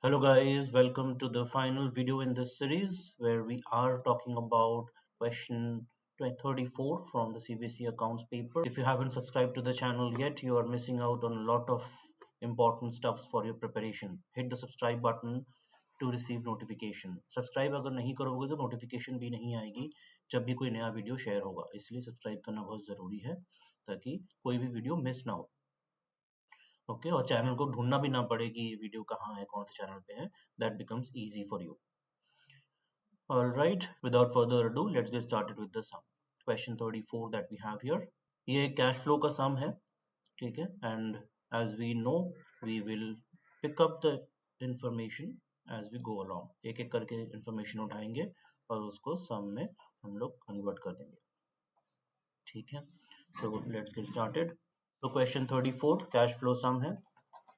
Hello guys, welcome to the final video in this series where we are talking about question 34 from the CBSE accounts paper. If you haven't subscribed to the channel yet, you are missing out on a lot of important stuffs for your preparation. Hit the subscribe button to receive notification. Subscribe अगर नहीं करोगे तो notification भी नहीं आएगी जब भी कोई नया वीडियो शेयर होगा, इसलिए सब्सक्राइब करना बहुत ज़रूरी है ताकि कोई भी वीडियो मिस ना हो। ओके और चैनल को ढूंढना भी ना पड़े कि ये वीडियो कहाँ है, कौन से चैनल पे है। That becomes easy for you. Alright, without further ado let's get started with the sum. Question 34 that we have here, ये कैश फ्लो का सम है, ठीक है। And as we know we will pick up the information as we go along. एक एक करके information उठाएंगे और उसको सम में हम लोग कन्वर्ट कर देंगे, ठीक है। So let's get started. तो क्वेश्चन 34 कैश फ्लो सम है।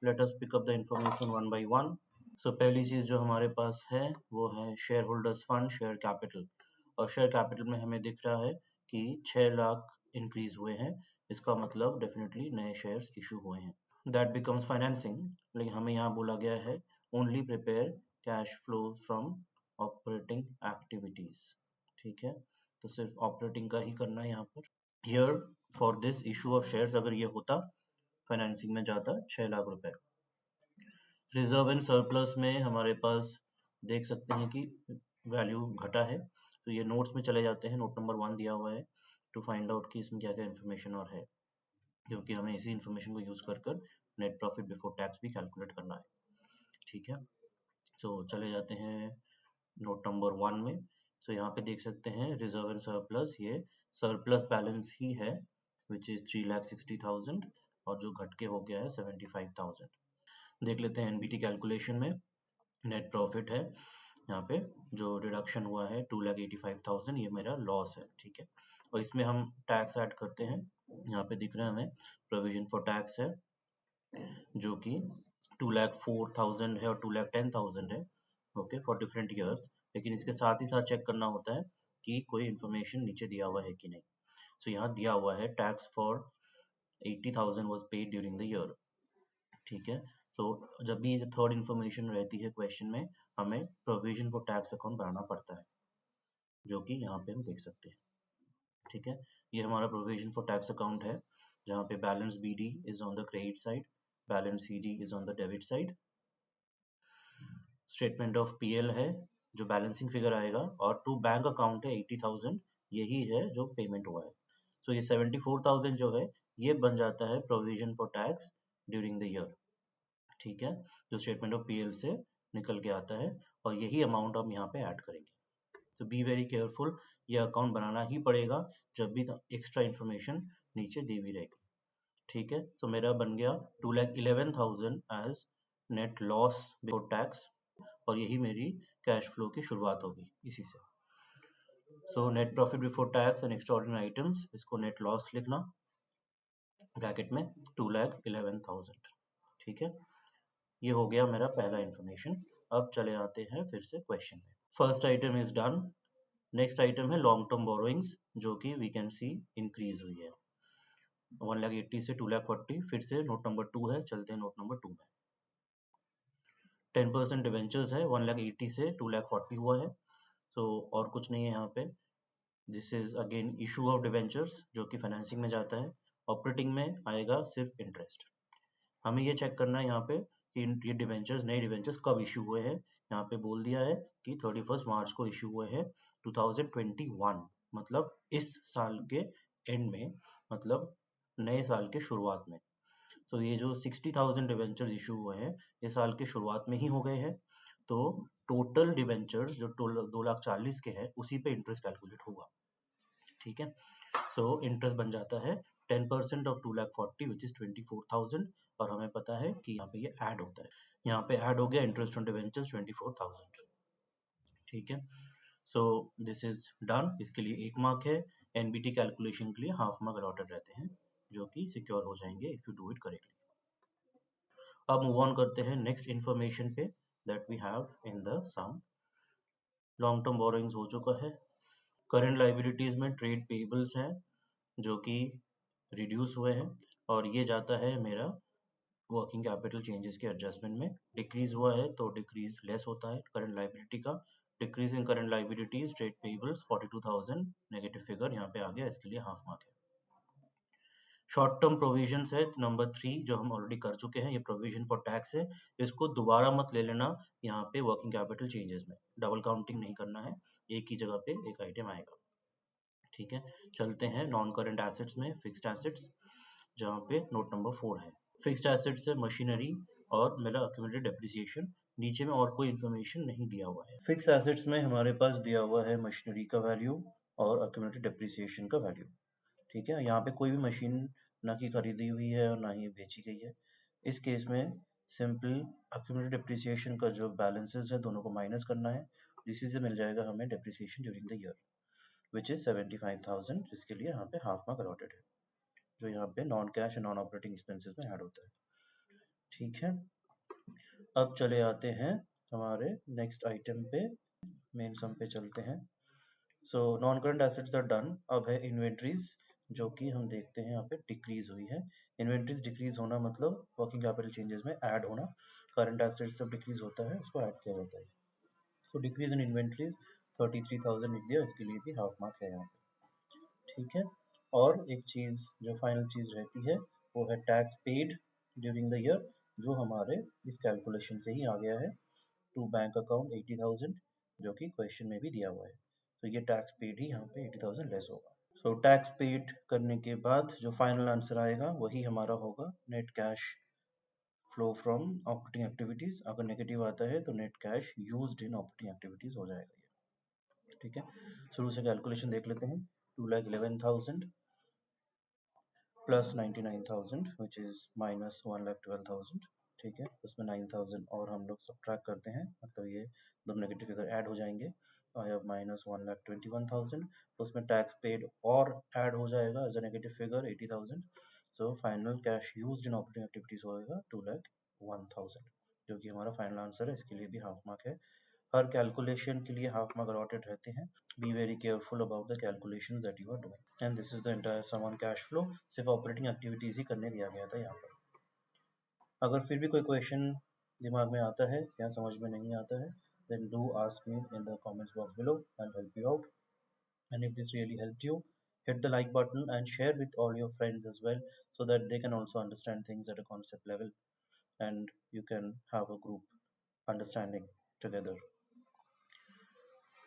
Let us pick up the information one by one. So पहली चीज जो हमारे पास है वो है shareholders fund, share capital. और शेयर कैपिटल में हमें दिख रहा है कि 6 लाख इंक्रीज हुए हैं, इसका मतलब डेफिनेटली नए शेयर्स इशू हुए हैं। दैट बिकम्स फाइनेंसिंग, लेकिन हमें यहाँ बोला गया है only prepare cash flow from operating activities, ठीक है। तो सिर्फ ऑपरेटिंग का ही करना है यहाँ पर। Here for this issue of shares अगर ये होता, फाइनेंसिंग में जाता 6 लाख रुपए। रिजर्व एंड सरप्लस में हमारे पास देख सकते हैं कि वैल्यू घटा है, तो ये नोट्स में चले जाते हैं। नोट नंबर 1 दिया हुआ है टू फाइंड आउट कि इसमें क्या क्या इन्फॉर्मेशन और है, क्योंकि हमें इसी इन्फॉर्मेशन को यूज कर कर नेट प्रॉफिट बिफोर टैक्स भी कैलकुलेट करना है, ठीक है। सो चले जाते हैं नोट नंबर 1 में। सो यहाँ पे देख सकते हैं रिजर्व एंड सरप्लस, ये सरप्लस बैलेंस ही है विच इज 3,60,000 और जो घट के हो गया है 75,000। देख लेते हैं एनबीटी कैलकुलेशन में। नेट प्रॉफिट है, यहाँ पे जो रिडक्शन हुआ है 2,85,000, ये मेरा लॉस है, ठीक है। और इसमें हम टैक्स ऐड करते हैं, यहाँ पे दिख रहा है हमें प्रोविजन फॉर टैक्स है जो कि 2,04,000 है और 2,10,000 है, ओके, फॉर डिफरेंट ईयर्स। लेकिन इसके साथ ही साथ चेक करना होता है कि कोई इन्फॉर्मेशन नीचे दिया हुआ है कि नहीं। सो यहाँ दिया हुआ है tax for 80,000 was paid during the year, ठीक है। तो जब भी थर्ड इन्फॉर्मेशन रहती है क्वेश्चन में, हमें प्रोविजन फॉर टैक्स अकाउंट बनाना पड़ता है, जो कि यहाँ पे हम देख सकते हैं, ठीक है। ये हमारा प्रोविजन फॉर टैक्स अकाउंट है, जहाँ पे balance BD is on the credit side, balance CD is on the debit side. Statement of PL है जो बैलेंसिंग फिगर आएगा, और टू बैंक अकाउंट है 80,000, यही है जो पेमेंट हुआ है। सो ये 74,000 जो है ये बन जाता है provision for tax during the year, ठीक है, जो स्टेटमेंट ऑफ पीएल से निकल के आता है, और यही अमाउंट हम यहाँ पे ऐड करेंगे। सो बी वेरी केयरफुल, ये अकाउंट बनाना ही पड़ेगा जब भी एक्स्ट्रा इन्फॉर्मेशन नीचे दी हुई रहेगी, ठीक है। सो मेरा बन गया 2,11,000 as net loss before tax, और यही मेरी कैश फ्लो की शुरुआत होगी इसी से। So net profit before tax and extraordinary items, इसको नेट लॉस लिखना ब्रैकेट में 2,11,000, ठीक है। ये हो गया मेरा पहला इन्फॉर्मेशन। अब चले आते हैं फिर से क्वेश्चन में। First item is done. Next item है लॉन्ग टर्म बोरोइंग्स, जो कि वी कैन सी इंक्रीज हुई है 1,80,000 से 2,40,000। फिर से नोट नंबर 2 है, चलते हैं नोट नंबर 2 में। 10% डिवेंचर्स है, 1,80,000 से 2,40,000 हुआ है। सो और कुछ नहीं है यहाँ पे। This is again issue of debentures जो कि फाइनेंसिंग में जाता है। ऑपरेटिंग में आएगा सिर्फ इंटरेस्ट। हमें ये चेक करना है यहाँ पे कि ये डिवेंचर्स, नए डिवेंचर्स कब इशू हुए हैं। यहाँ पे बोल दिया है कि 31 मार्च को इशू हुए हैं 2021, मतलब इस साल के एंड में, मतलब नए साल के शुरुआत में। तो ये जो 60,000 डिवेंचर्स इशू हुए हैं ये साल के शुरुआत में ही हो गए हैं। तो टोटल डिवेंचर्स जो 2,40,000 के हैं उसी पे इंटरेस्ट कैलकुलेट होगा, ठीक है। सो इंटरेस्ट बन जाता है 10% ऑफ 2,40,000 विच इज 24,000, और हमें पता है कि यहाँ पे ये ऐड होता है। यहाँ पे ऐड हो गया इंटरेस्ट ऑन डिवेंचर्स 24,000, ठीक है। So this is done. इसके लिए 1 मार्क है। एनबीटी कैलकुलेशन के लिए हाफ मार्क अलॉटेड रहते हैं, जो कि सिक्योर हो जाएंगे if you do it correctly. अब मूव ऑन करते हैं नेक्स्ट इन्फॉर्मेशन पे that we have in the sum. Long term borrowings हो चुका है। करंट लाइबिलिटीज में ट्रेड पेबल्स हैं जो कि रिड्यूस हुए हैं, और ये जाता है मेरा वर्किंग कैपिटल चेंजेस के एडजस्टमेंट में डिक्रीज हुआ है तो डिक्रीज लेस होता है करंट लाइबिलिटी का। Decrease in current liabilities trade payables 42,000 negative figure यहाँ पे आ गया, इसके लिए हाफ मार्क है। शॉर्ट टर्म प्रोविजंस है नंबर 3 जो हम ऑलरेडी कर चुके हैं, ये प्रोविजन फॉर टैक्स है, इसको दोबारा मत ले लेना यहाँ पे वर्किंग कैपिटल चेंजेस में, डबल काउंटिंग नहीं करना है, एक ही जगह पे एक आइटम आएगा। ठीक है, चलते हैं नॉन करंट एसेट्स में, फिक्स्ड एसेट्स, जहाँ पे नोट नंबर 4 है। फिक्स्ड एसेट्स है मशीनरी और मेरा अक्यूमुलेटेड डेप्रिसिएशन, नीचे में और कोई इन्फॉर्मेशन नहीं दिया हुआ है। फिक्स्ड एसेट्स में हमारे पास दिया हुआ है मशीनरी का वैल्यू और अक्यूमुलेटेड डेप्रिसिएशन का वैल्यू। ठीक है, यहाँ पे कोई भी मशीन ना की खरीदी हुई है और ना ही बेची गई है। इस केस में सिंपल अक्यूमुलेटेड डेप्रिसिएशन का जो बैलेंसेस है दोनों को माइनस करना है, इसी से मिल जाएगा हमें depreciation during the year which is 75,000, जिसके लिए यहाँ पे हाफ मार्क अलॉटेड है, जो यहाँ पे नॉन कैश और नॉन ऑपरेटिंग एक्सपेंसेस में ऐड होता है। ठीक है, अब चले आते हैं हमारे नेक्स्ट आइटम पे, मेन सम पे चलते हैं। So non current assets are done. अब है इन्वेंट्रीज, जो कि हम देखते हैं यहाँ पे डिक्रीज हुई है। इन्वेंट्रीज डिक्रीज होना मतलब वर्किंग कैपिटल चेंजेस में ऐड होना, करंट एसेट्स जब डिक्रीज होता है उसको ऐड किया जाता है। सो डिक्रीज इन इन्वेंट्रीज 33,000 लिख दिया, इसके लिए भी हाफ मार्क है यहाँ पे। ठीक है, और एक चीज जो फाइनल चीज रहती है वो है tax paid during the year, जो हमारे इस कैलकुलेशन से ही आ गया है, टू बैंक अकाउंट 80,000, जो कि क्वेश्चन में भी दिया हुआ है। तो ये टैक्स पेड ही यहाँ पे 80,000 लेस होगा। सो टैक्स पेड करने के बाद जो फाइनल आंसर आएगा वही हमारा होगा net cash flow from operating activities. अगर नेगेटिव आता है तो net cash used in operating activities हो जाएगा ये। ठीक है, शुरू से कैलकुलेशन देख लेते हैं। 2,11,000 प्लस 99,000 विच इज माइनस 1,12,000। ठीक है, उसमें 9,000 और हम लोग सब्ट्रैक्ट करते हैं, मतलब ये दोनों नेगेटिव फिगर ऐड हो जाएंगे। आई हैव माइनस 1,21,000, उसमें टैक्स पेड और ऐड हो जाएगा as a negative figure 80,000। So final cash used in operating activities होएगा 2,01,000, जो कि हमारा फाइनल आंसर है, इसके लिए भी हाफ मार्क है। हर कैलकुलेशन के लिए हाफ मार्क अलॉटेड रहते हैं। Be very careful about the calculation that you are doing, and this is the entire sum on cash flow. सिर्फ ऑपरेटिंग एक्टिविटीज ही करने दिया गया था यहाँ पर। अगर फिर भी कोई क्वेश्चन दिमाग में आता है या समझ में नहीं आता है, then do ask me in the comments box below. I'll help you out. And if this really helped you, hit the like button and share with all your friends as well, so that they can also understand things at a concept level and you can have a group understanding together.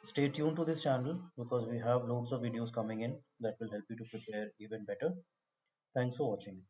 Stay tuned to this channel because we have loads of videos coming in that will help you to prepare even better. Thanks for watching.